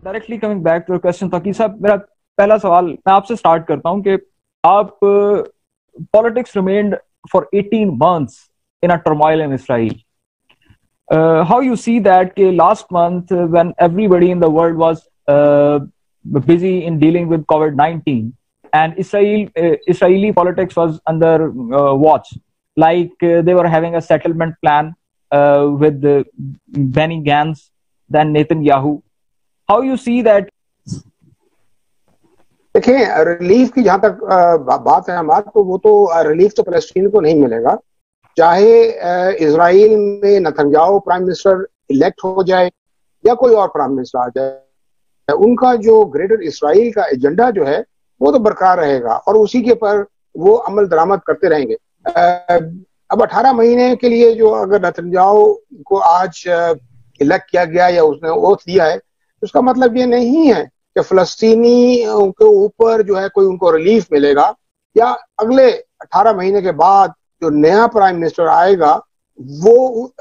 Directly coming back to question, Taqi साहब मेरा पहला सवाल मैं आपसे स्टार्ट करता हूं कि आप politics remained for 18 months in a turmoil in Israel. How you see that last month when everybody in the world was busy in dealing with COVID-19 and Israeli politics was under watch, like they were having a settlement plan with Benny Gantz, then Netanyahu. How you see that? देखें, relief की जहां तक बात है हमारी, तो वो तो रिलीफ तो फलस्तीन को नहीं मिलेगा, चाहे इजराइल में नेतन्याहू प्राइम मिनिस्टर इलेक्ट हो जाए या कोई और प्राइम मिनिस्टर आ जाए। उनका जो ग्रेटर इजराइल का एजेंडा जो है वो तो बरकरार रहेगा और उसी के पर वो अमल दरामद करते रहेंगे। अब 18 महीने के लिए जो अगर नेतन्याहू को आज इलेक्ट किया गया या उसने ओथ दिया है, उसका मतलब ये नहीं है कि फलस्तीनी के ऊपर जो है कोई उनको रिलीफ मिलेगा या अगले 18 महीने के बाद जो नया प्राइम मिनिस्टर आएगा वो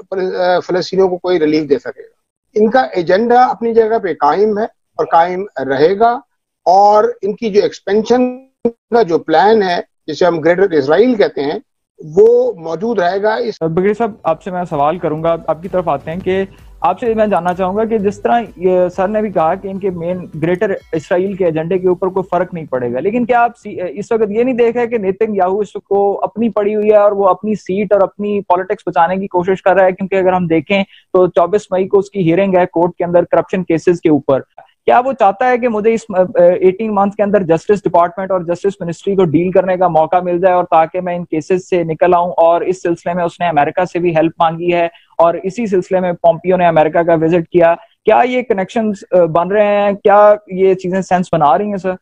फलस्तीनियों को कोई रिलीफ दे सकेगा। इनका एजेंडा अपनी जगह पे कायम है और कायम रहेगा, और इनकी जो एक्सपेंशन का जो प्लान है जिसे हम ग्रेटर इजराइल कहते हैं वो मौजूद रहेगा। इस बगीर साहब आपसे मैं सवाल करूंगा, आपकी तरफ आते हैं कि आपसे मैं जानना चाहूंगा कि जिस तरह सर ने भी कहा कि इनके मेन ग्रेटर इसराइल के एजेंडे के ऊपर कोई फर्क नहीं पड़ेगा, लेकिन क्या आप इस वक्त ये नहीं देख रहे कि नेतन्याहू इसको अपनी पड़ी हुई है और वो अपनी सीट और अपनी पॉलिटिक्स बचाने की कोशिश कर रहा है? क्योंकि अगर हम देखें तो 24 मई को उसकी हियरिंग है कोर्ट के अंदर करप्शन केसेस के ऊपर। क्या वो चाहता है कि मुझे इस 18 मंथ के अंदर जस्टिस डिपार्टमेंट और जस्टिस मिनिस्ट्री को डील करने का मौका मिल जाए और ताकि मैं इन केसेस से निकल आऊं? और इस सिलसिले में उसने अमेरिका से भी हेल्प मांगी है और इसी सिलसिले में पोम्पियो ने अमेरिका का विजिट किया। क्या ये कनेक्शंस बन रहे हैं? क्या ये चीजें सेंस बना रही हैं सर?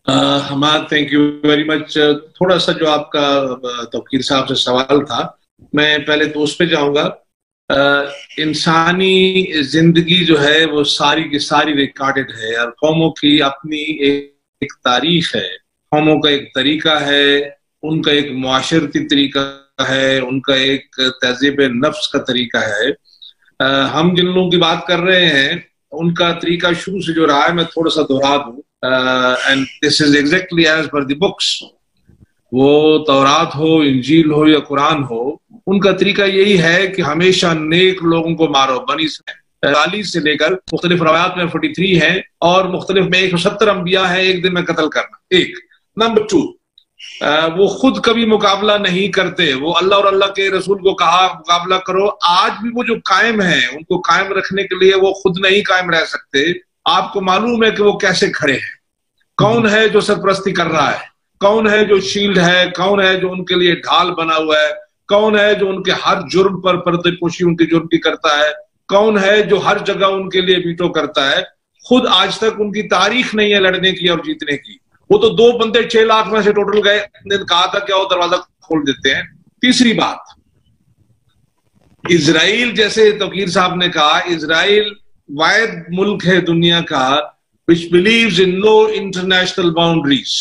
हमारा थैंक यू वेरी मच। थोड़ा सा जो आपका तवकीर साहब से सवाल था, मैं पहले तो उस पे जाऊंगा। इंसानी जिंदगी जो है वो सारी की सारी रिकॉर्डेड है और कौमों की अपनी एक तारीख है, कौमों का एक तरीका है, उनका एक मुआशरती तरीका है, उनका एक तहजीब नफ्स का तरीका है। हम जिन लोगों की बात कर रहे हैं उनका तरीका शुरू से जो रहा है मैं थोड़ा सा दोहरा दूं। And this is exactly as per the books, वो तौरात हो, इंजील हो या कुरान हो, उनका तरीका यही है कि हमेशा नेक लोगों को मारो। बनी 40 से लेकर मुख्तलिफ रवायात में 43 है और मुख्तलिफ में 170 अंबिया है एक दिन में कत्ल करना। एक नंबर 2, वो खुद कभी मुकाबला नहीं करते। वो अल्लाह और अल्लाह के रसूल को कहा मुकाबला करो। आज भी वो जो कायम है उनको कायम रखने के लिए वो खुद नहीं कायम रह सकते। आपको मालूम है कि वो कैसे खड़े हैं, कौन है जो सरपरस्ती कर रहा है, कौन है जो शील्ड है, कौन है जो उनके लिए ढाल बना हुआ है, कौन है जो उनके हर जुर्म पर पर्देपोशी उनके जुर्म की करता है, कौन है जो हर जगह उनके लिए वीटो करता है। खुद आज तक उनकी तारीख नहीं है लड़ने की और जीतने की। वो तो 2 बंदे 6 लाख में से टोटल गए, ने कहा था कि वो दरवाजा खोल देते हैं। तीसरी बात, इजराइल जैसे तवकीर साहब ने कहा, इजराइल वाहिद मुल्क है दुनिया का which believes in no international boundaries.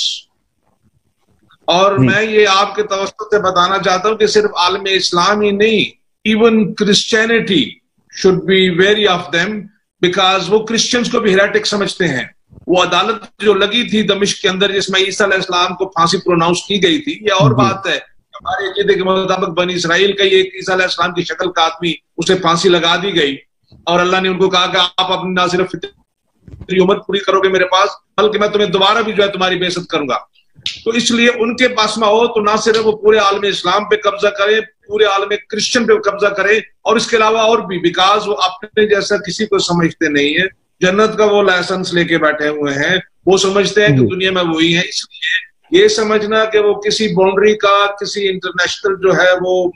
और मैं ये आपके तवज्जो से बताना चाहता हूं कि सिर्फ आलम इस्लाम ही नहीं, even Christianity should be very of them, because वो क्रिश्चियंस को भी हेरेटिक समझते हैं। वो अदालत जो लगी थी दमिश्क के अंदर जिसमें ईसा अलैहिस्सलाम को फांसी प्रोनाउंस की गई थी, ये और बात है, हमारे अकीदे के मुताबिक बनी इसराइल का एक ईसा अलैहिस्सलाम की शक्ल का आदमी, उसे फांसी लगा दी गई और अल्लाह ने उनको कहा कि आप अपनी ना सिर्फ फितरी उम्र पूरी करोगे मेरे पास, बल्कि मैं तुम्हें दोबारा भी जो है तुम्हारी बेइज्जत करूंगा। तो इसलिए उनके पास में हो तो ना सिर्फ वो पूरे आलम इस्लाम पे कब्जा करे, पूरे आलम क्रिश्चियन पे कब्जा करे और इसके अलावा और भी, बिकॉज वो अपने जैसा किसी को समझते नहीं है। जन्नत का वो लाइसेंस लेके बैठे हुए हैं, वो समझते हैं कि दुनिया में वही है। इसलिए ये समझना कि वो किसी बाउंड्री का, किसी इंटरनेशनल जो है वो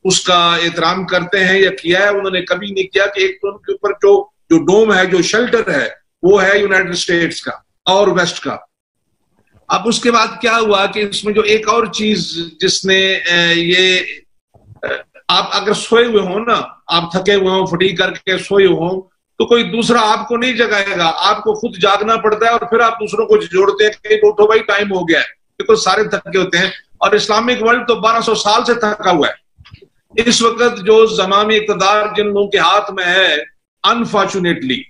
उसका एहतराम करते हैं या किया है, उन्होंने कभी नहीं किया। कि एक तो उनके ऊपर जो डोम है, जो शेल्टर है, वो है यूनाइटेड स्टेट्स का और वेस्ट का। अब उसके बाद क्या हुआ कि इसमें जो एक और चीज जिसने ये, आप अगर सोए हुए हो ना, आप थके हुए हो, फटीग करके सोए हो, तो कोई दूसरा आपको नहीं जगाएगा, आपको खुद जागना पड़ता है और फिर आप दूसरों को जोड़ते हैं कि उठो भाई टाइम हो गया है, क्योंकि सारे थके होते हैं। और इस्लामिक वर्ल्ड तो 1200 साल से थका हुआ है। इस वक्त जो ज़मानी इक़्तिदार जिन लोगों के हाथ में है अनफॉर्चुनेटली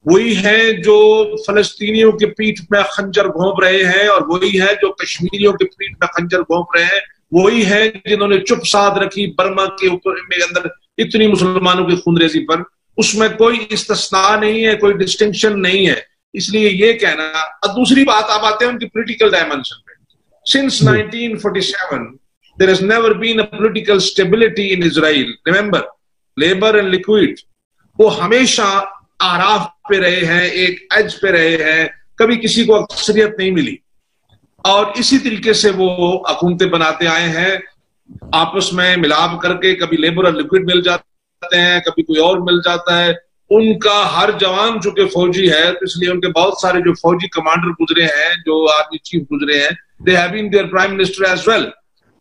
वही हैं जो फलस्तीनियों के पीठ में खंजर घोंप रहे हैं, और वही हैं जो कश्मीरियों के पीठ में खंजर घोंप रहे हैं, वही हैं जिन्होंने चुप साध रखी बर्मा के ऊपर में अंदर इतनी मुसलमानों की खूनरेजी पर। उसमें कोई इस्तिस्ना नहीं है, कोई डिस्टिंक्शन नहीं है। इसलिए ये कहना, और दूसरी बात आप आते हैं उनकी पॉलिटिकल डायमेंशन पे। Since 1947 there has never been a political stability in Israel. Remember, Labour and Likud वो हमेशा आराफ पे रहे हैं, एक एज पे रहे हैं, कभी किसी को अक्सरियत नहीं मिली, और इसी तरीके से वो हुकूमतें बनाते आए हैं, आपस में मिलाप करके। कभी लेबर और लिक्विड मिल जाते हैं, कभी कोई और मिल जाता है। उनका हर जवान चूंकि फौजी है, तो इसलिए उनके बहुत सारे जो फौजी कमांडर गुजरे हैं, जो आर्मी चीफ गुजरे हैं, they have been there prime minister as well.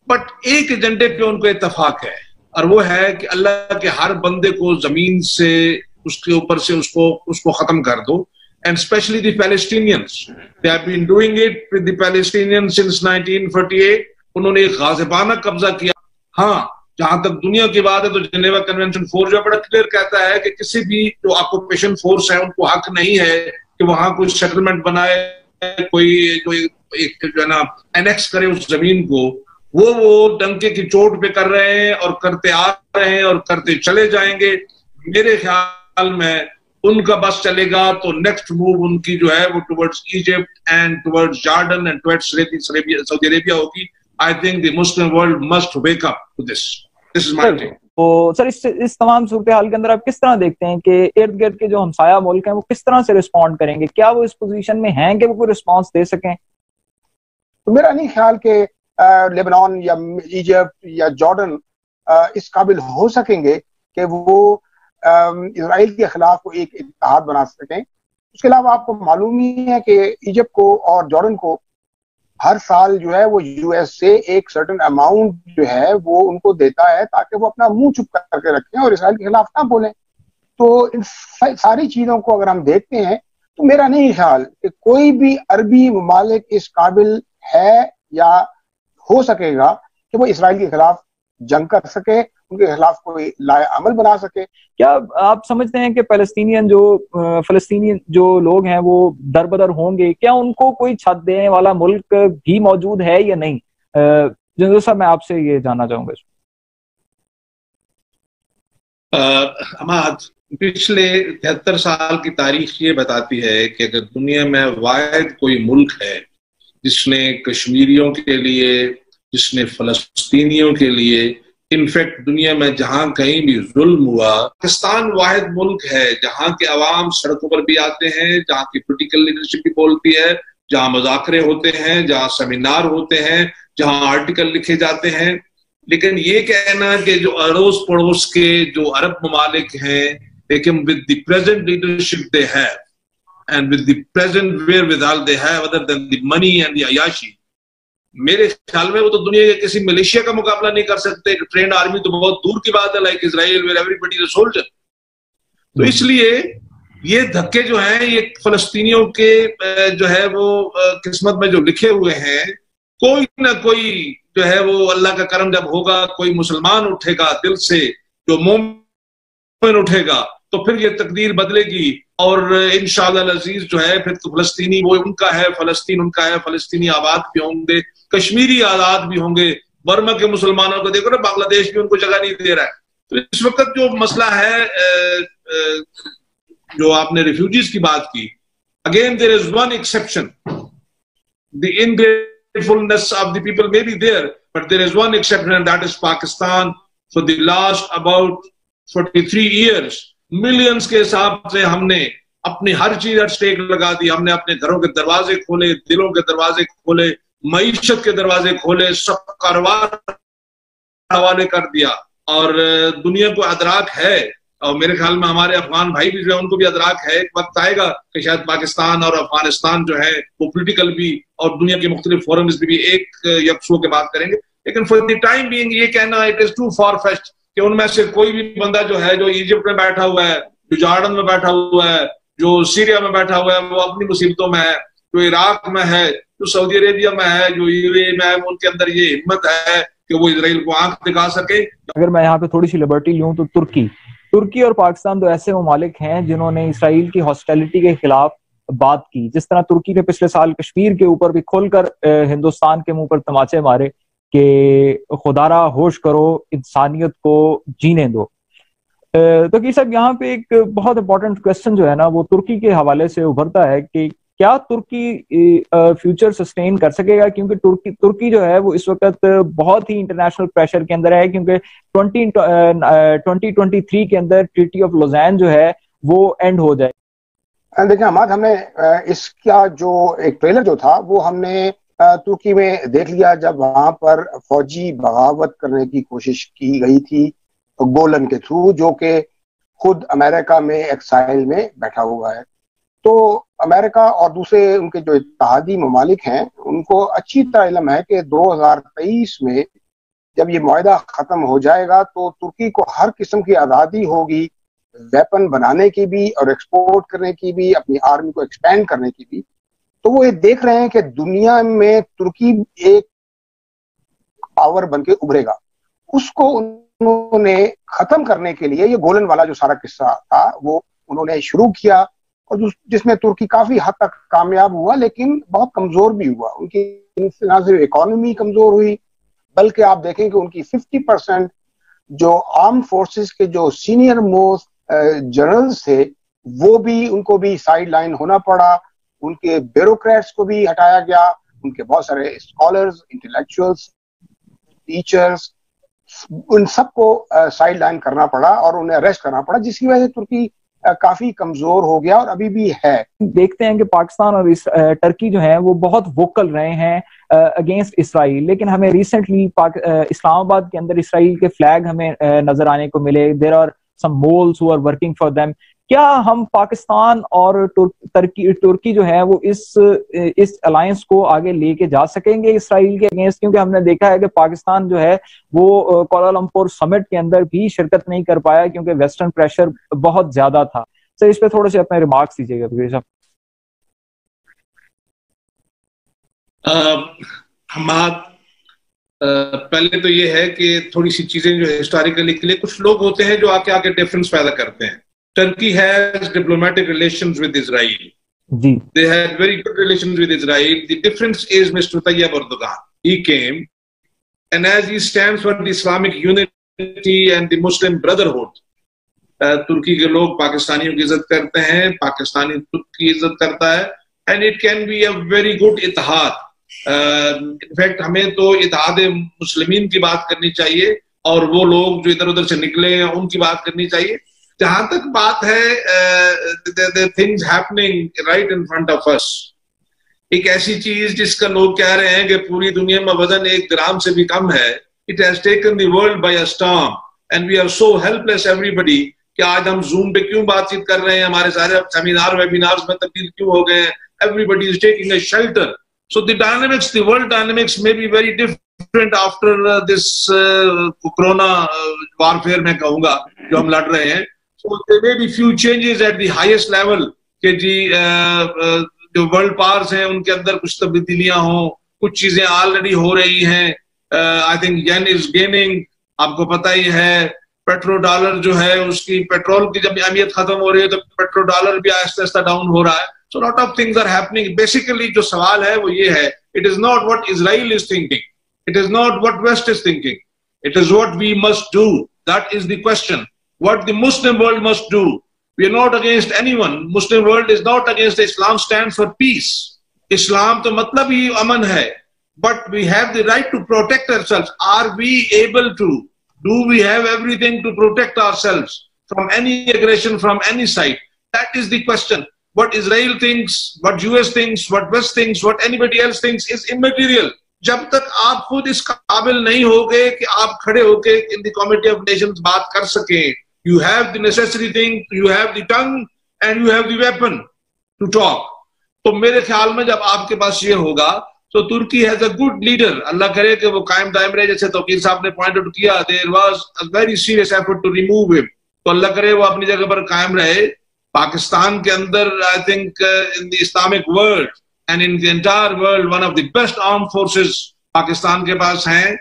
But एक एजेंडे पे उनको इत्तेफाक है, और वो है कि अल्लाह के हर बंदे को जमीन से, उसके ऊपर से उसको खत्म कर दो। And specially the Palestinians, they have been doing it with the Palestinians since 1948। उन्होंने एक गाजिबाना कब्जा किया। हाँ, जहां तक दुनिया की बात है तो जेनेवा कन्वेंशन 4 जो बड़ा क्लियर कहता है कि किसी भी जो ऑक्यूपेशन फोर्स है उनको हक नहीं है कि वहां कोई सेटलमेंट बनाए, कोई जो एक जो है ना एनेक्स करे उस जमीन को। वो डंके की चोट पे कर रहे हैं, और करते आ रहे हैं, और करते चले जाएंगे। मेरे ख्याल में उनका बस चलेगा तो नेक्स्ट मूव उनकी जो है वो towards Egypt and towards Jordan and towards Saudi Arabia होगी। I think the Muslim world must wake up to this. This is my take. तो सर, इस तमाम सूरत हाल के अंदर आप किस तरह देखते हैं कि इर्द गिर्द के जो हमसाया मुल्क हैं वो किस तरह से रिस्पॉन्ड करेंगे? क्या वो इस पोजीशन में हैं कि वो कोई रिस्पॉन्स दे सकें? तो मेरा नहीं ख्याल कि लेबनान या इजिप्ट या जॉर्डन इस काबिल हो सकेंगे कि वो इजराइल के खिलाफ को एक इत्तेहाद बना सकें। उसके अलावा आपको मालूम ही है कि इजिप्ट को और जॉर्डन को हर साल जो है वो यूएस से एक सर्टेन अमाउंट जो है वो उनको देता है ताकि वो अपना मुंह चुप करके रखें और इसराइल के खिलाफ ना बोलें। तो इन सारी चीजों को अगर हम देखते हैं तो मेरा नहीं ख्याल कि कोई भी अरबी ममालिक इस काबिल है या हो सकेगा कि वो इसराइल के खिलाफ जंग कर सके, उनके खिलाफ कोई लाए अमल बना सके। क्या आप समझते हैं कि फलस्तीनी जो लोग हैं वो दरबदर होंगे? क्या उनको कोई छत देने वाला मुल्क भी मौजूद है या नहीं? जिंदर साहब, मैं आपसे ये जानना चाहूंगा। अमाद, पिछले 73 साल की तारीख ये बताती है कि अगर दुनिया में वाहिद कोई मुल्क है जिसने कश्मीरियों के लिए, जिसने फलस्तीनियों के लिए, इनफैक्ट दुनिया में जहां कहीं भी जुल्म हुआ, पाकिस्तान वाहिद मुल्क है जहां के अवाम सड़कों पर भी आते हैं, जहां की पोलिटिकल लीडरशिप भी बोलती है, जहां मुज़ाकरे होते हैं, जहां सेमिनार होते हैं, जहां आर्टिकल लिखे जाते हैं। लेकिन ये कहना कि जो अड़ोस पड़ोस के जो अरब ममालिक हैं, लेकिन with the present leadership they have and with the present wherewithal they have other than the money and the ayashi, मेरे ख्याल में वो तो दुनिया के किसी मलेशिया का मुकाबला नहीं कर सकते। ट्रेंड आर्मी तो बहुत दूर की बात है, like Israel where everybody is a soldier. तो इसलिए ये धक्के जो हैं ये फलस्तीनियों के जो है वो किस्मत में जो लिखे हुए हैं, कोई ना कोई जो है वो अल्लाह का करम जब होगा, कोई मुसलमान उठेगा दिल से, जो मोमिन उठेगा, तो फिर ये तकदीर बदलेगी और इंशाअल्लाह अजीज जो है फिर तो फलस्तीनी वो उनका है, फलस्तीन उनका है, फलस्तीनी आबाद भी होंगे, कश्मीरी आजाद भी होंगे। बर्मा के मुसलमानों को देखो ना, बांग्लादेश भी उनको जगह नहीं दे रहा है। तो इस वक्त जो मसला है, जो आपने रिफ्यूजीज की बात की, again there is one exception, the ingratefulness of the people may be there, but there is one exception and that is Pakistan. For the last about 43 years millions के हिसाब से हमने अपनी हर चीज एट स्टेक लगा दी। हमने अपने घरों के दरवाजे खोले, दिलों के दरवाजे खोले, मईशत के दरवाजे खोले, सब कारोबार हवाले कर दिया। और दुनिया को अदराक है, और मेरे ख्याल में हमारे अफगान भाई भी जो है उनको भी अदराक है, एक वक्त आएगा कि शायद पाकिस्तान और अफगानिस्तान जो है वो पोलिटिकल भी और दुनिया के मुख्तलिफ फोरम्स भी एक यकसू के बात करेंगे। लेकिन फॉर द टाइम बीइंग ये कहना it is too far fetched कि उनमें से कोई भी बंदा जो है, जो इजिप्ट में बैठा हुआ है, जो जॉर्डन में बैठा हुआ है, जो सीरिया में बैठा हुआ है, वो अपनी मुसीबतों में है, जो इराक में है, जो सऊदी अरेबिया में है, जो यूएई में है, उनके अंदर ये हिम्मत है कि वो इजराइल को आंख दिखा सके। अगर मैं यहाँ पे थोड़ी सी लिबर्टी लूं तो ترکی اور پاکستان دو ایسے ممالک ہیں جنہوں نے اسرائیل کی ہاسٹیلٹی کے خلاف بات کی. جس طرح ترکی نے پچھلے سال کشمیر کے اوپر بھی کھول کر ہندوستان کے منہ پر تماچے مارے کہ خدا را ہوش کرو، انسانیت کو جینے دو. تو کہ صاحب یہاں پہ ایک بہت امپورٹنٹ کوشچن جو ہے نا وہ ترکی کے حوالے سے ابھرتا ہے کہ کیا ترکی فیوچر سسٹین کر سکے گا، کیونکہ ترکی جو ہے وہ اس وقت بہت ہی انٹرنیشنل پریشر کے اندر ہے، کیونکہ 2023 کے اندر ٹریٹی آف لوزین جو ہے وہ اینڈ ہو جائے. دیکھیں حماد، ہم نے اس کا جو ایک ٹریلر جو تھا وہ ہم نے ترکی میں دیکھ لیا جب وہاں پر فوجی بغاوت کرنے کی کوشش کی گئی تھی گولن کے تھرو، جو کہ خود امریکہ میں ایکسائل میں بیٹھا ہوا ہے. تو امریکہ اور دوسرے ان کے جو اتحادی ممالک ہیں ان کو اچھی طرح علم ہے کہ 2023 میں جب یہ معاہدہ ختم ہو جائے گا تو ترکی کو ہر قسم کی آزادی ہوگی، ویپن بنانے کی بھی اور ایکسپورٹ کرنے کی بھی، اپنی آرمی کو ایکسپینڈ کرنے کی بھی. تو وہ یہ دیکھ رہے ہیں کہ دنیا میں ترکی ایک پاور بن کے ابھرے گا. اس کو انہوں نے ختم کرنے کے لیے یہ گولن والا جو سارا قصہ تھا وہ انہوں نے شروع کیا، اور جس میں ترکی کافی حد تک کامیاب ہوا لیکن بہت کمزور بھی ہوا. ان کی نہ صرف اکانومی کمزور ہوئی بلکہ آپ دیکھیں کہ ان کی 50% جو آرم فورسز کے جو سینئر موسٹ جنرلز تھے وہ بھی ان کو بھی سائیڈ لائن ہونا پڑا. ان کے بیوروکریٹس کو بھی ہٹایا گیا، ان کے بہت سارے اسکالرز، انٹلیکچوئلز، ٹیچرز، ان سب کو سائیڈ لائن کرنا پڑا اور انہیں اریسٹ کرنا پڑا، جس کی وجہ سے ترکی کافی کمزور ہو گیا اور ابھی بھی ہے. دیکھتے ہیں کہ پاکستان اور ٹرکی جو ہیں وہ بہت ووکل رہے ہیں اگینسٹ اسرائیل، لیکن ہمیں ریسنٹلی اسلام آباد کے اندر اسرائیل کے فلیگ ہمیں نظر آنے کو ملے. There are some moles who are working for them. کیا ہم پاکستان اور ترکی جو ہے وہ اس الائنس کو آگے لے کے جا سکیں گے اسرائیل کے اگینسٹ؟ کیونکہ ہم نے دیکھا ہے کہ پاکستان جو ہے وہ کوالالمپور سمٹ کے اندر بھی شرکت نہیں کر پایا کیونکہ ویسٹرن پریشر بہت زیادہ تھا. سر اس پہ تھوڑے سے اپنے ریمارکس دیجیے گا بغیر صاحب. حماد، پہلے تو یہ ہے کہ تھوڑی سی چیزیں جو ہسٹوریکلی کے لیے کچھ لوگ ہوتے ہیں جو آگے ڈیفرنس پیدا کرتے ہیں. Turkey has diplomatic relations with Israel. They had very good relations with Israel. The difference is Mr. Tayyip Erdogan. He came, and as he stands for the Islamic unity and the Muslim brotherhood, ترکی کے لوگ پاکستانیوں کی عزت کرتے ہیں، پاکستانی ترک کی عزت کرتا ہے، and it can be a very good اتحاد. In fact ہمیں تو اتحاد مسلمین کی بات کرنی چاہیے اور وہ لوگ جو ادھر ادھر سے نکلے ہیں ان کی بات کرنی چاہیے. جہاں تک بات ہے things happening right in front of us، ایک ایسی چیز جس کا لوگ کہہ رہے ہیں کہ پوری دنیا میں وزن 1 گرام سے بھی کم ہے. It has taken the world by a storm and we are so helpless everybody کہ آج ہم زوم پہ کیوں بات چیت کر رہے ہیں، ہمارے سارے سیمینار ویبینارز میں تبدیل کیوں ہو گئے ہیں. Everybody is taking a shelter. So the dynamics, the world dynamics may be very different after this corona warfare میں کہوں گا جو ہم لڑ رہے ہیں. So there may be few changes at the highest level کہ جی جو ورلڈ پاورز ہیں ان کے اندر کچھ تبدیلیاں ہوں، کچھ چیزیں آلریڈی ہو رہی ہیں. I think yen is gaining، آپ کو پتہ ہی ہے. پیٹرو ڈالر جو ہے اس کی پیٹرول کی جب اہمیت ختم ہو رہی ہے تو پیٹرو ڈالر بھی آہستہ آہستہ ڈاؤن ہو رہا ہے. So lot of things are happening. Basically جو سوال ہے وہ یہ ہے، it is not what Israel is thinking, it is not what West is thinking, it is what we must do. That is the question. What the Muslim world must do. We are not against anyone. Muslim world is not against Islam. Stands for peace. Islam to matlab hi aman hai, but we have the right to protect ourselves. Are we able to? Do we have everything to protect ourselves from any aggression from any side? That is the question. What Israel thinks, what US thinks, what West thinks, what anybody else thinks is immaterial. جب تک آپ خود اس قابل نہیں ہوگے کہ آپ کھڑے ہو کے in the Committee of Nations بات کر سکیں. You have the necessary thing, you have the tongue and you have the weapon to talk. تو میرے خیال میں جب آپ کے پاس یہ ہوگا تو ترکی has a good leader. اللہ کرے کہ وہ قائم دائم رہے، جیسے توقیر صاحب نے پوائنٹ آؤٹ کیا. There was a very serious effort to remove him. تو اللہ کرے وہ اپنی جگہ پر قائم رہے. پاکستان کے اندر I think in the Islamic world and in the entire world one of the best armed forces Pakistan کے پاس ہیں.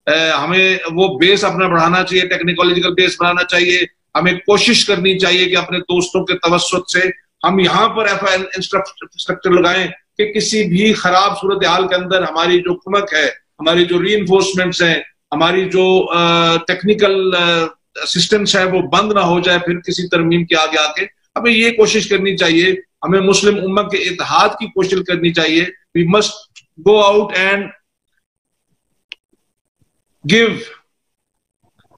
ہمیں وہ بیس اپنا بڑھانا چاہیے، ٹیکنیکولوجیکل بیس بڑھانا چاہیے. ہمیں کوشش کرنی چاہیے کہ اپنے دوستوں کے توسط سے ہم یہاں پر انفراسٹرکچر لگائیں کہ کسی بھی خراب صورتحال کے اندر ہماری جو کمک ہے، ہماری جو ری انفورسمنٹس ہیں، ہماری جو ٹیکنیکل اسسٹنس ہے وہ بند نہ ہو جائے پھر کسی ترمیم کے آگے آ کے. ہمیں یہ کوشش کرنی چاہیے، ہمیں مسلم امت کے اتحاد کی کوشش کرنی چاہیے. We must go out and give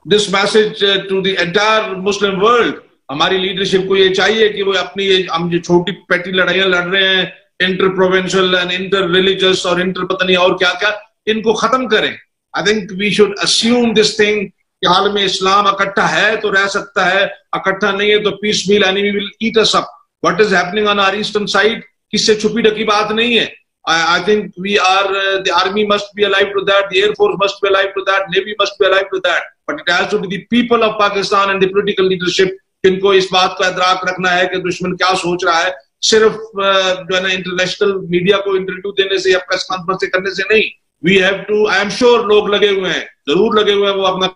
this message to the entire Muslim world. ہماری لیڈرشپ کو یہ چاہیے کہ وہ اپنی ہم جو چھوٹی پیٹی لڑائیاں لڑ رہے ہیں، interprovincial and interreligious اور انٹر پتہ نہیں اور کیا کیا، ان کو ختم کریں. I think we should assume this thing کہ عالم اسلام اکٹھا ہے تو رہ سکتا ہے، اکٹھا نہیں ہے تو پیس میل enemy will eat us up. What is happening on our eastern side کس سے چھپی ڈکی بات نہیں ہے. I think we are the army must be alive to that, the air force must be alive to that, navy must be alive to that, but it has to be the people of Pakistan and the political leadership جن کو اس بات کا ادراک رکھنا ہے کہ دشمن کیا سوچ رہا ہے. صرف جو ہے نا انٹرنیشنل میڈیا کو انٹرویو دینے سے یا پریس کانفرنس کرنے سے نہیں. We have to, I am sure لوگ لگے ہوئے ہیں، ضرور لگے ہوئے ہیں، وہ اپنا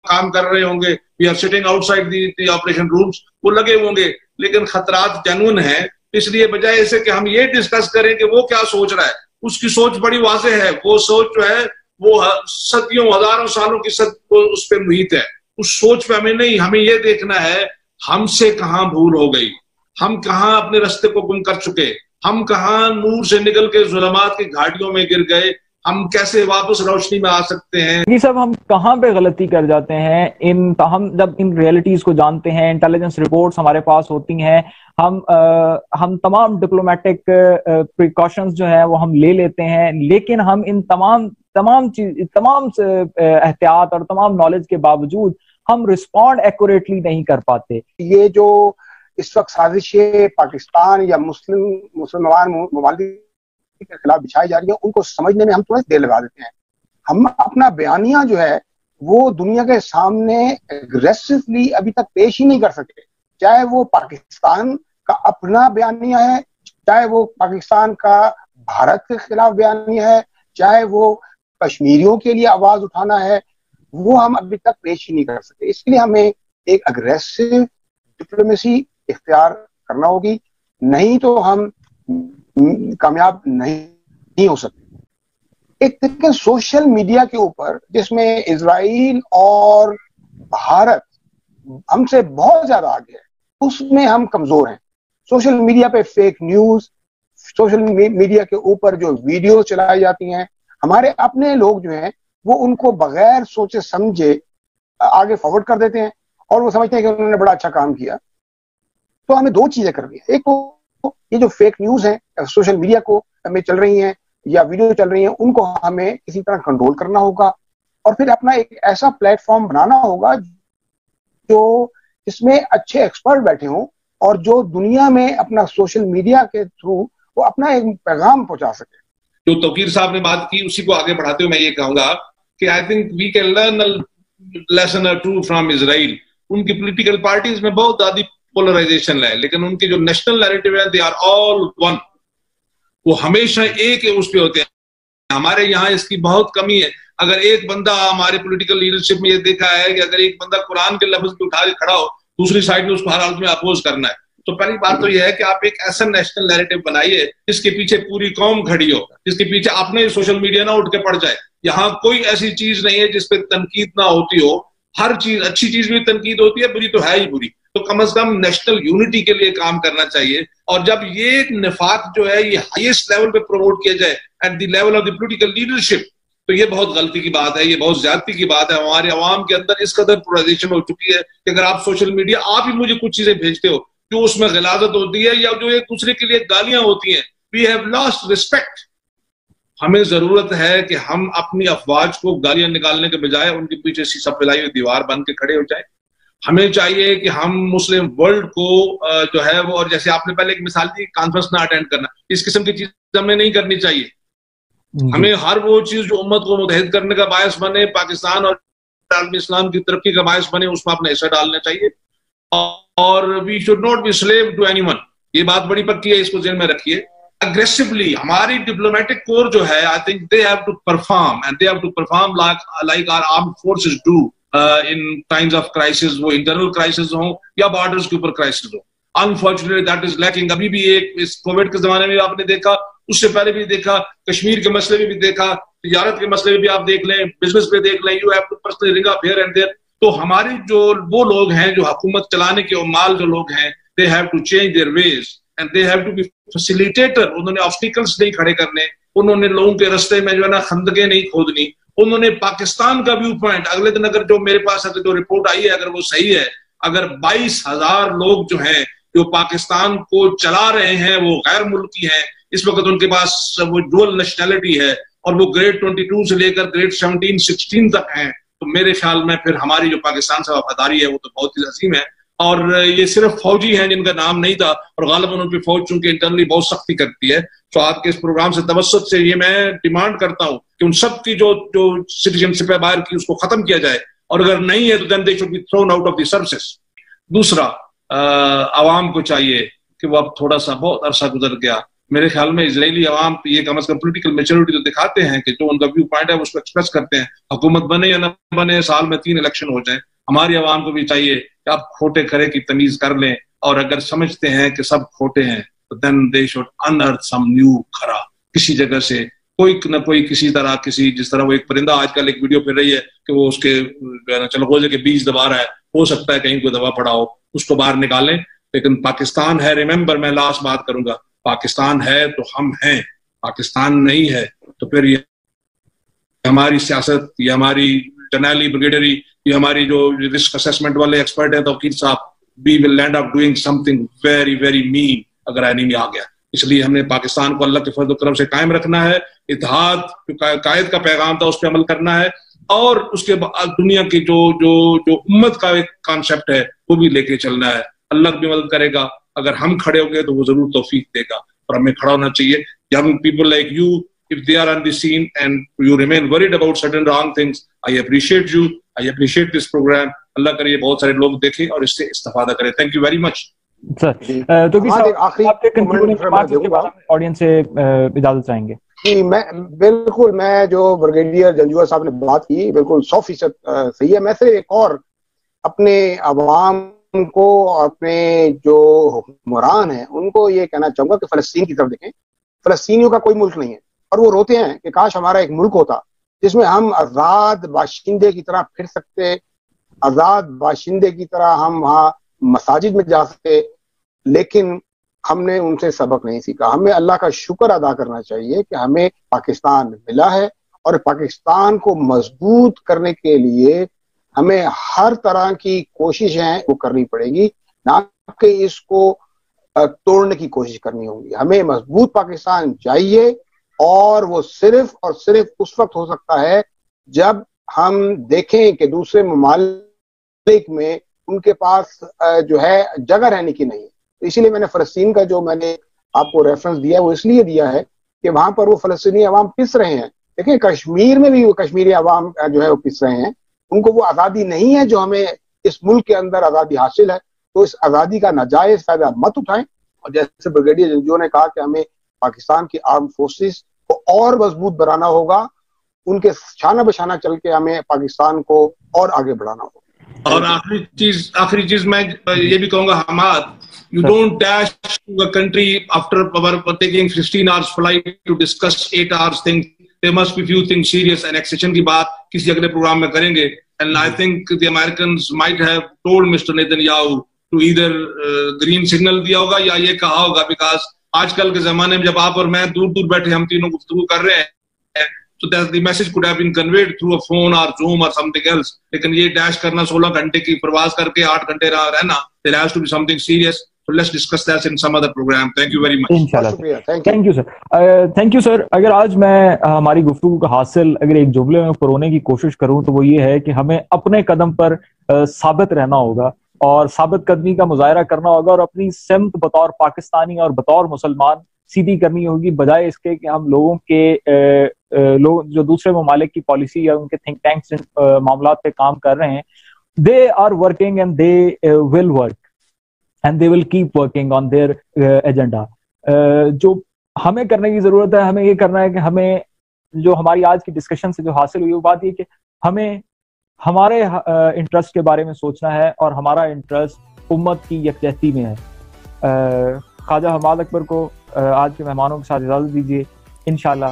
کام کر رہے ہوں گے. We are sitting outside the operation rooms، وہ لگے ہوں گے، لیکن خطرات جنون ہیں. اس لیے بجائے اسے کہ ہم یہ ڈسکس کریں کہ وہ کیا سوچ رہا ہے، اس کی سوچ بڑی واضح ہے. وہ سوچ جو ہے وہ صدیوں ہزاروں سالوں کی اس پہ محیط ہے. اس سوچ پہ ہمیں نہیں، ہمیں یہ دیکھنا ہے ہم سے کہاں بھول ہو گئی، ہم کہاں اپنے رستے کو گم کر چکے، ہم کہاں نور سے نکل کے ظلمات کی گھاٹیوں میں گر گئے، ہم کیسے واپس روشنی میں آ سکتے ہیں. یہ سب ہم کہاں پہ غلطی کر جاتے ہیں. ہم جب ان ریئلٹیز کو جانتے ہیں، انٹیلیجنس رپورٹس ہمارے پاس ہوتی ہیں، ہم تمام ڈپلومیٹک پریکاشنز جو ہے وہ ہم لے لیتے ہیں، لیکن ہم ان تمام احتیاط اور تمام نالج کے باوجود ہم رسپونڈ ایکوریٹلی نہیں کر پاتے. یہ جو اس وقت سازشیں پاکستان یا مسلمان ممالک کے خلاف بچھائی جا رہی ہیں، ان کو سمجھنے میں ہم تھوڑا دیر لگا دیتے ہیں. ہم اپنا بیانیہ جو ہے وہ دنیا کے سامنے اگریسولی ابھی تک پیش ہی نہیں کر سکے. چاہے وہ پاکستان کا اپنا بیانیہ ہے، چاہے وہ پاکستان کا بھارت کے خلاف بیانیہ ہے، چاہے وہ کشمیریوں کے لیے آواز اٹھانا ہے، وہ ہم ابھی تک پیش ہی نہیں کر سکتے. اس لیے ہمیں ایک اگریسو ڈپلومیسی اختیار کرنا ہوگی، نہیں تو ہم کامیاب نہیں ہو سکتے. ایک طریقے سوشل میڈیا کے اوپر جس میں اسرائیل اور بھارت ہم سے بہت زیادہ آگے ہے، اس میں ہم کمزور ہیں. سوشل میڈیا پہ فیک نیوز، سوشل میڈیا کے اوپر جو ویڈیو چلائی جاتی ہیں، ہمارے اپنے لوگ جو ہیں وہ ان کو بغیر سوچے سمجھے آگے فارورڈ کر دیتے ہیں اور وہ سمجھتے ہیں کہ انہوں نے بڑا اچھا کام کیا. تو ہمیں دو چیزیں کرنی ہیں. ایک تو یہ جو فیک نیوز ہیں سوشل میڈیا کو ہمیں چل رہی ہیں یا ویڈیو چل رہی ہیں، ان کو ہمیں کسی طرح کنٹرول کرنا ہوگا، اور پھر اپنا ایک ایسا پلیٹ فارم بنانا ہوگا جو جس میں اچھے ایکسپرٹ بیٹھے ہوں اور جو دنیا میں اپنا سوشل میڈیا کے تھرو وہ اپنا ایک پیغام پہنچا سکے. جو توقیر صاحب نے بات کی اسی کو آگے بڑھاتے ہوئے میں یہ کہوں گا کہ I think we can learn a lesson or two from Israel. ان کی پولیٹیکل پارٹیز میں بہت زیادہ پولرائزیشن ہے، لیکن ان کی جو نیشنل نیریٹو ہے they are all one. وہ ہمیشہ ایک اس پہ ہوتے ہیں. ہمارے یہاں اس کی بہت کمی ہے. اگر ایک بندہ ہمارے پولیٹیکل لیڈرشپ میں یہ دیکھا ہے کہ اگر ایک بندہ قرآن کے لفظ پہ اٹھا کے کھڑا ہو، دوسری سائڈ میں اس کو ہر حالت میں اپوز کرنا ہے. تو پہلی بات تو یہ ہے کہ آپ ایک ایسا نیشنل نیریٹو بنائیے جس کے پیچھے پوری قوم کھڑی ہو، جس کے پیچھے اپنے سوشل میڈیا نہ اٹھ کے پڑ جائے. یہاں کوئی ایسی چیز نہیں ہے جس پہ تنقید نہ ہوتی ہو. ہر چیز، اچھی چیز بھی تنقید ہوتی ہے، بری تو ہے ہی بری. تو کم از کم نیشنل یونٹی کے لیے کام کرنا چاہیے. اور جب یہ نفاق جو ہے یہ ہائیسٹ لیول پہ پروموٹ کیا جائے at the level of the political leadership, تو یہ بہت غلطی کی بات ہے، یہ بہت زیادتی کی بات ہے. ہمارے عوام کے اندر اس قدر پولرائزیشن ہو چکی ہے کہ اگر آپ سوشل میڈیا آپ ہی مجھے کچھ چیزیں بھیجتے ہو جو اس میں غلاظت ہوتی ہے یا جو ایک دوسرے کے لیے گالیاں ہوتی ہیں، وی ہیو لاسٹ ریسپیکٹ. ہمیں ضرورت ہے کہ ہم اپنی افواج کو گالیاں نکالنے کے بجائے ان کے پیچھے سیسا پھیلائی ہوئی دیوار بن کے کھڑے ہو جائیں. ہمیں چاہیے کہ ہم مسلم ورلڈ کو جو ہے وہ، اور جیسے آپ نے پہلے ایک مثال دی کانفرنس نہ اٹینڈ کرنا، اس قسم کی چیز ہمیں نہیں کرنی چاہیے. ہمیں ہر وہ چیز جو امت کو متحد کرنے کا باعث بنے، پاکستان اور عالم اسلام کی ترقی کا باعث بنے، اس میں اپنا حصہ ڈالنا چاہیے. اور we should not be slave to any one. یہ بات بڑی پکی ہے، اس کو ذہن میں رکھیے. اگریسولی ہماری ڈپلومیٹک کور جو ہے، I think they have to perform and they have to perform like our armed forces do in times of crisis, वो इंटरनल क्राइसिस हो या बॉर्डर्स के ऊपर क्राइसिस हो। Unfortunately that is lacking. अभी भी एक इस कोविड के जमाने में आपने देखा, उससे पहले भी देखा, कश्मीर के मसले में भी देखा, तिजारत के मसले में भी आप देख लें, बिजनेस पे देख लें, you have to personally ring up here and there. तो हमारे जो वो लोग हैं जो हुकूमत चलाने के माल जो लोग हैं, they have to change their ways and they have to be facilitator. उन्होंने ऑब्स्टिकल्स नहीं खड़े करने, उन्होंने लोगों के रास्ते में जो है ना खंदकें नहीं खोदनी, उन्होंने पाकिस्तान का व्यू पॉइंट अगले दिन, अगर जो मेरे पास अगर जो रिपोर्ट आई है अगर वो सही है, अगर 22,000 लोग जो हैं जो पाकिस्तान को चला रहे हैं वो गैर मुल्की हैं, इस वक्त उनके पास वो डुअल नेशनैलिटी है और वो ग्रेड 22 से लेकर ग्रेड 17-16 तक हैं, तो मेरे ख्याल में फिर हमारी जो पाकिस्तान से वफादारी है वो तो बहुत ही अजीम है। और ये सिर्फ फौजी हैं जिनका नाम नहीं था, और गालिबन उन पर फौज चूंकि इंटरनली बहुत सख्ती करती है। तो आपके इस प्रोग्राम से तवज्जुह से ये मैं डिमांड करता हूँ कि उन सब की जो सिटीजनशिप है बाहर की, उसको खत्म किया जाए, और अगर नहीं है तो then they should be thrown out of the services. दूसरा, आवाम को चाहिए कि वो अब थोड़ा सा, बहुत अरसा गुजर गया, मेरे ख्याल में इजरायली अवाम ये कम अज कम पोलिटिकल मेच्योरिटी तो दिखाते हैं कि जो उनका व्यू पॉइंट है उसको एक्सप्रेस करते हैं। हुकूमत बने या न बने, साल में 3 इलेक्शन हो जाए, हमारी आवाम को भी चाहिए कि आप खोटे खरे की तमीज कर लें, और अगर समझते हैं कि सब खोटे हैं तो then they should unearth some new खरा। किसी जगह से कोई न कोई किसी तरह, किसी जिस तरह वो एक परिंदा आजकल एक वीडियो फिर रही है कि वो उसके चलगोजे के बीज दबा रहा है, हो सकता है कहीं कोई दवा पड़ा हो, उसको बाहर निकालें। लेकिन पाकिस्तान है, रिमेंबर मैं लास्ट बात करूंगा, पाकिस्तान है तो हम हैं, पाकिस्तान नहीं है तो फिर ये हमारी सियासत, ये हमारी टनैली ब्रिगेडरी, ये हमारी जो रिस्क असेसमेंट वाले एक्सपर्ट हैं तौकीर साहब, we will land up doing something very very mean अगर एनिमी आ गया। इसलिए हमने पाकिस्तान को अल्लाह के फजल करम से कायम रखना है, इत्तेहाद कायद का पैगाम था उस पर अमल करना है, और उसके बाद दुनिया की जो जो जो उम्मत का एक कॉन्सेप्ट है वो भी लेके चलना है। अल्लाह भी मदद करेगा, अगर हम खड़े होंगे तो वो जरूर तौफीक देगा, और हमें खड़ा होना चाहिए। Young people like you, if they are on the scene and you remain worried about certain wrong things, I appreciate you, I appreciate this program. अल्लाह करे बहुत सारे लोग देखें और इससे इस्तेफादा करें। Thank you very much sir. तो ऑडियंस से इजाजत चाहेंगे? मैं जो ब्रिगेडियर जंजुआ साहब ने बात की बिल्कुल 100% सही है। मैं सिर्फ एक और अपने अवाम को, अपने जो हुक्मरान हैं उनको ये कहना चाहूंगा कि फलस्तीन की तरफ देखें। फलस्तीनियों का कोई मुल्क नहीं है, और वो रोते हैं कि काश हमारा एक मुल्क होता जिसमें हम आजाद बाशिंदे की तरह फिर सकते, आजाद बाशिंदे की तरह हम वहाँ मसाजिद में जा सकते। लेकिन हमने उनसे सबक नहीं सीखा। हमें अल्लाह का शुक्र अदा करना चाहिए कि हमें पाकिस्तान मिला है, और पाकिस्तान को मजबूत करने के लिए हमें हर तरह की कोशिशें वो करनी पड़ेगी, ना कि इसको तोड़ने की कोशिश करनी होगी। हमें मजबूत पाकिस्तान चाहिए, और वो सिर्फ और सिर्फ उस वक्त हो सकता है जब हम देखें कि दूसरे ममालिक में उनके पास जो है जगह रहने की नहीं है। तो इसीलिए मैंने फलस्तीन का जो मैंने आपको रेफरेंस दिया वो इसलिए दिया है कि वहां पर वो फलस्तीनी अवाम पिस रहे हैं। देखिए कश्मीर में भी वो कश्मीरी अवाम जो है वो पिस रहे हैं, उनको वो आज़ादी नहीं है जो हमें इस मुल्क के अंदर आज़ादी हासिल है। तो इस आज़ादी का नाजायज फायदा मत उठाएं, और जैसे ब्रिगेडियर जंजुआ ने कहा कि हमें पाकिस्तान की आर्म फोर्सेस को और मजबूत बनाना होगा, उनके शाना बशाना चल के हमें पाकिस्तान को और आगे बढ़ाना होगा। और आखिरी चीज मैं ये भी कहूंगा, Hammad, you don't dash to a country after taking 15 hours flight to discuss 8 hours things. There must be few things serious, and accession की बात किसी अगले प्रोग्राम में करेंगे। And I think the Americans might have told Mr. Netanyahu to either green signal दिया होगा या ये कहा होगा, because आजकल के जमाने में जब आप और मैं दूर दूर बैठे हम तीनों गुफ्तगू कर रहे हैं, तो the message could have been conveyed through a phone or Zoom or something else. लेकिन ये डैश करना 16 घंटे की प्रवास करके 8 घंटे रहना, there has to be something serious. So let's discuss that in some other program. Thank you very much. इंशाल्लाह। Thank you sir. Thank you sir. अगर आज मैं हमारी गुफ्तगू का हासिल अगर एक जुमले में परोने की कोशिश करूं तो वो ये है कि हमें अपने कदम पर साबित रहना होगा, और साबित कदमी का मुजाहरा करना होगा, और अपनी सिमत बतौर पाकिस्तानी और बतौर मुसलमान सीधी करनी होगी, बजाय इसके कि हम लोगों के लोग जो दूसरे ममालिक की पॉलिसी या उनके थिंक टैंक्स मामलात पे काम कर रहे हैं, they are working and they will work and they will keep working on their agenda. जो हमें करने की जरूरत है, हमें ये करना है कि हमें जो हमारी आज की डिस्कशन से जो हासिल हुई वो बात ये कि हमें ہمارے انٹرسٹ کے بارے میں سوچنا ہے اور ہمارا انٹرسٹ امت کی یکجہتی میں ہے. خواجہ حماد اکبر کو آج کے مہمانوں کے ساتھ اجازت دیجیے. انشاءاللہ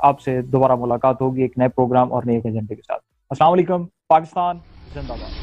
آپ سے دوبارہ ملاقات ہوگی ایک نئے پروگرام اور نئے ایجنڈے کے ساتھ. السلام علیکم. پاکستان زندہ باد.